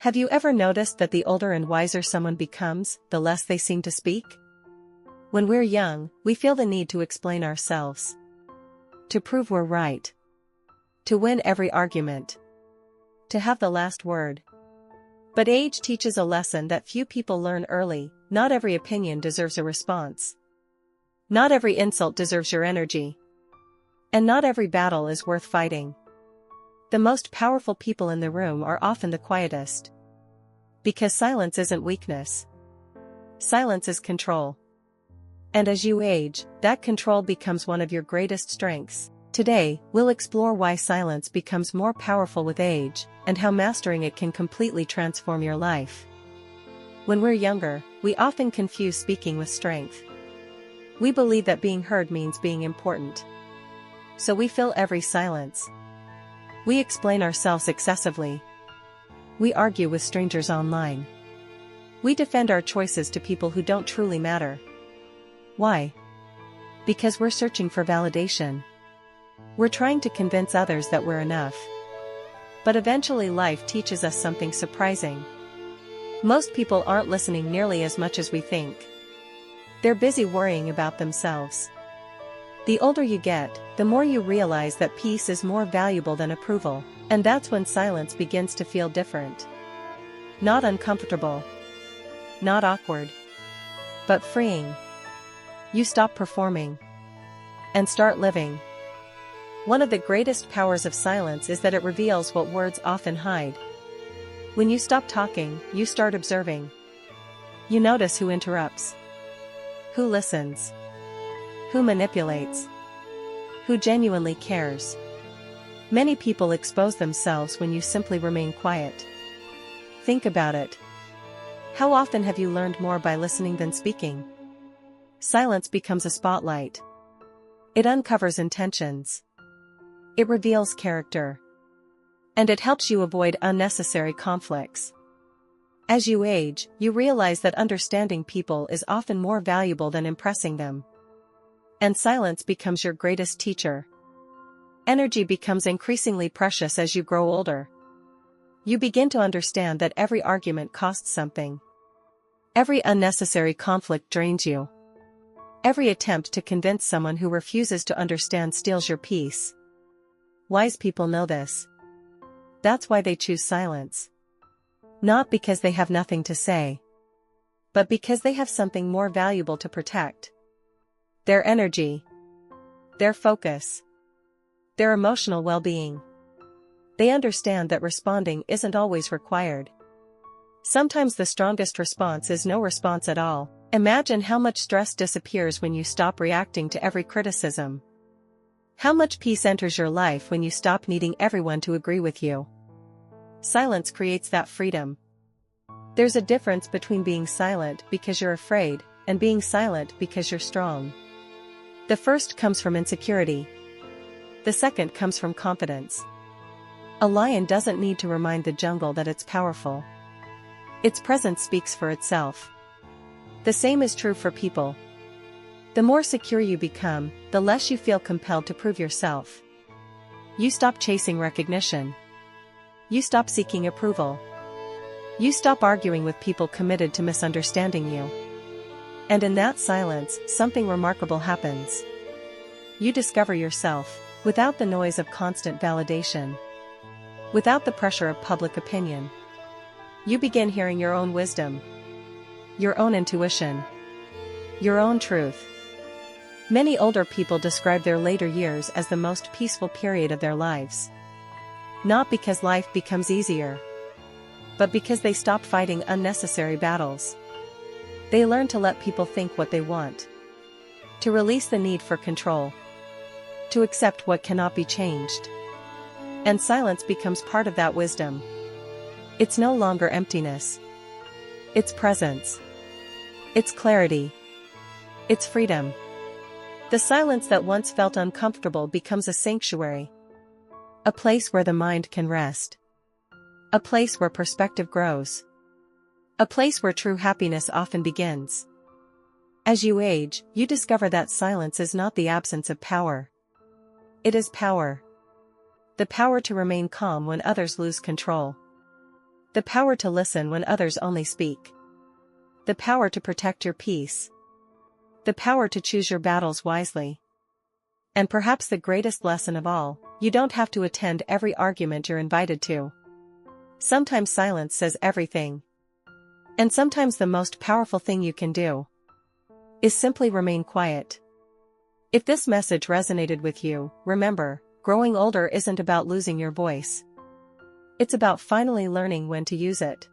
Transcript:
Have you ever noticed that the older and wiser someone becomes, the less they seem to speak? When we're young, we feel the need to explain ourselves. To prove we're right. To win every argument. To have the last word. But age teaches a lesson that few people learn early: not every opinion deserves a response. Not every insult deserves your energy. And not every battle is worth fighting. The most powerful people in the room are often the quietest. Because silence isn't weakness. Silence is control. And as you age, that control becomes one of your greatest strengths. Today, we'll explore why silence becomes more powerful with age, and how mastering it can completely transform your life. When we're younger, we often confuse speaking with strength. We believe that being heard means being important. So we fill every silence. We explain ourselves excessively. We argue with strangers online. We defend our choices to people who don't truly matter. Why? Because we're searching for validation. We're trying to convince others that we're enough. But eventually life teaches us something surprising. Most people aren't listening nearly as much as we think. They're busy worrying about themselves. The older you get, the more you realize that peace is more valuable than approval, and that's when silence begins to feel different. Not uncomfortable. Not awkward. But freeing. You stop performing. And start living. One of the greatest powers of silence is that it reveals what words often hide. When you stop talking, you start observing. You notice who interrupts. Who listens. Who manipulates. Who genuinely cares. Many people expose themselves when you simply remain quiet. Think about it. How often have you learned more by listening than speaking? Silence becomes a spotlight. It uncovers intentions. It reveals character. And it helps you avoid unnecessary conflicts. As you age, you realize that understanding people is often more valuable than impressing them. And silence becomes your greatest teacher. Energy becomes increasingly precious as you grow older. You begin to understand that every argument costs something. Every unnecessary conflict drains you. Every attempt to convince someone who refuses to understand steals your peace. Wise people know this. That's why they choose silence. Not because they have nothing to say, but because they have something more valuable to protect. Their energy. Their focus. Their emotional well-being. They understand that responding isn't always required. Sometimes the strongest response is no response at all. Imagine how much stress disappears when you stop reacting to every criticism. How much peace enters your life when you stop needing everyone to agree with you. Silence creates that freedom. There's a difference between being silent because you're afraid, and being silent because you're strong. The first comes from insecurity. The second comes from confidence. A lion doesn't need to remind the jungle that it's powerful. Its presence speaks for itself. The same is true for people. The more secure you become, the less you feel compelled to prove yourself. You stop chasing recognition. You stop seeking approval. You stop arguing with people committed to misunderstanding you. And in that silence, something remarkable happens. You discover yourself, without the noise of constant validation. Without the pressure of public opinion. You begin hearing your own wisdom. Your own intuition. Your own truth. Many older people describe their later years as the most peaceful period of their lives. Not because life becomes easier, but because they stop fighting unnecessary battles. They learn to let people think what they want. To release the need for control. To accept what cannot be changed. And silence becomes part of that wisdom. It's no longer emptiness. It's presence. It's clarity. It's freedom. The silence that once felt uncomfortable becomes a sanctuary. A place where the mind can rest. A place where perspective grows. A place where true happiness often begins. As you age, you discover that silence is not the absence of power. It is power. The power to remain calm when others lose control. The power to listen when others only speak. The power to protect your peace. The power to choose your battles wisely. And perhaps the greatest lesson of all, you don't have to attend every argument you're invited to. Sometimes silence says everything. And sometimes the most powerful thing you can do is simply remain quiet. If this message resonated with you, remember, growing older isn't about losing your voice. It's about finally learning when to use it.